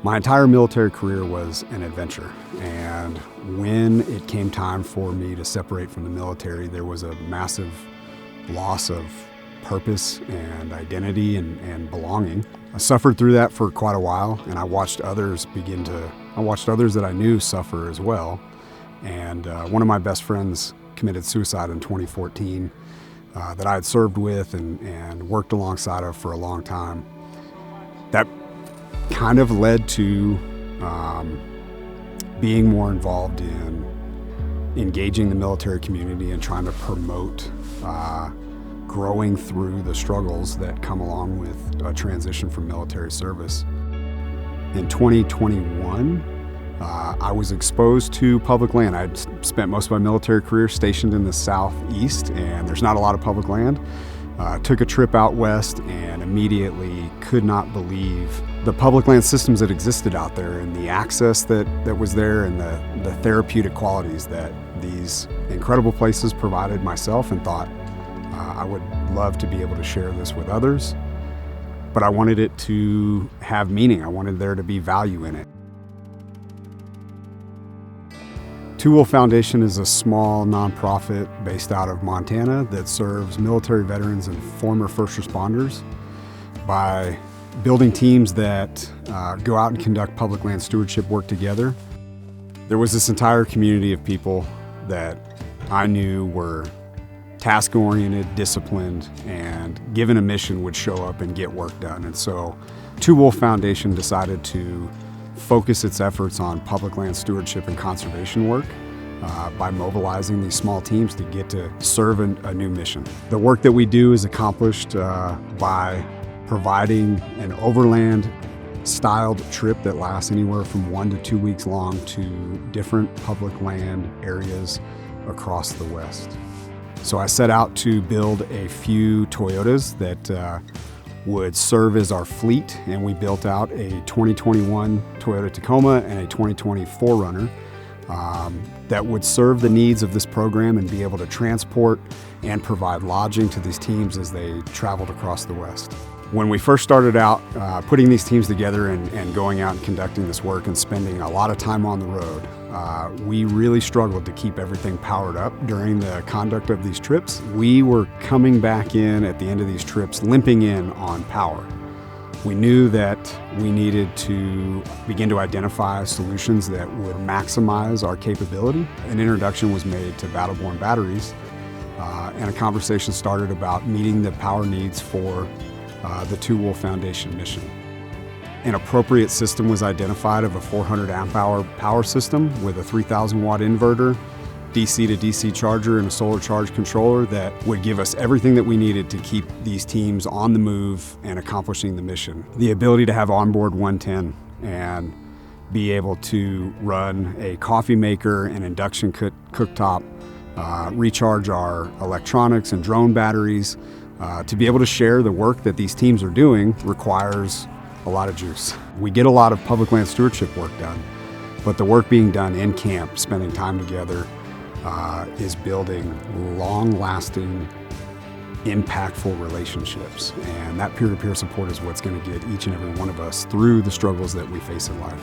My entire military career was an adventure, and when it came time for me to separate from the military, there was a massive loss of purpose and identity and belonging. I suffered through that for quite a while, and I watched others that I knew suffer as well. And one of my best friends committed suicide in 2014 that I had served with and worked alongside of for a long time. That kind of led to being more involved in engaging the military community and trying to promote growing through the struggles that come along with a transition from military service. In 2021, I was exposed to public land. I'd spent most of my military career stationed in the southeast, and there's not a lot of public land. Took a trip out west and immediately could not believe the public land systems that existed out there and the access that was there and the therapeutic qualities that these incredible places provided myself, and thought I would love to be able to share this with others. But I wanted it to have meaning. I wanted there to be value in it. Two Wolf Foundation is a small nonprofit based out of Montana that serves military veterans and former first responders by building teams that go out and conduct public land stewardship work together. There was this entire community of people that I knew were task-oriented, disciplined, and given a mission would show up and get work done. And so Two Wolf Foundation decided to focus its efforts on public land stewardship and conservation work by mobilizing these small teams to get to serve a new mission. The work that we do is accomplished by providing an overland styled trip that lasts anywhere from 1 to 2 weeks long to different public land areas across the West. So I set out to build a few Toyotas that would serve as our fleet, and we built out a 2021 Toyota Tacoma and a 2020 4Runner that would serve the needs of this program and be able to transport and provide lodging to these teams as they traveled across the West. When we first started out putting these teams together and going out and conducting this work and spending a lot of time on the road, we really struggled to keep everything powered up during the conduct of these trips. We were coming back in at the end of these trips limping in on power. We knew that we needed to begin to identify solutions that would maximize our capability. An introduction was made to battle-borne batteries, and a conversation started about meeting the power needs for the Two Wolf Foundation mission. An appropriate system was identified of a 400 amp hour power system with a 3,000 watt inverter, DC to DC charger, and a solar charge controller that would give us everything that we needed to keep these teams on the move and accomplishing the mission. The ability to have onboard 110 and be able to run a coffee maker and induction cooktop, recharge our electronics and drone batteries, to be able to share the work that these teams are doing requires a lot of juice. We get a lot of public land stewardship work done, but the work being done in camp, spending time together, is building long-lasting, impactful relationships. And that peer-to-peer support is what's going to get each and every one of us through the struggles that we face in life.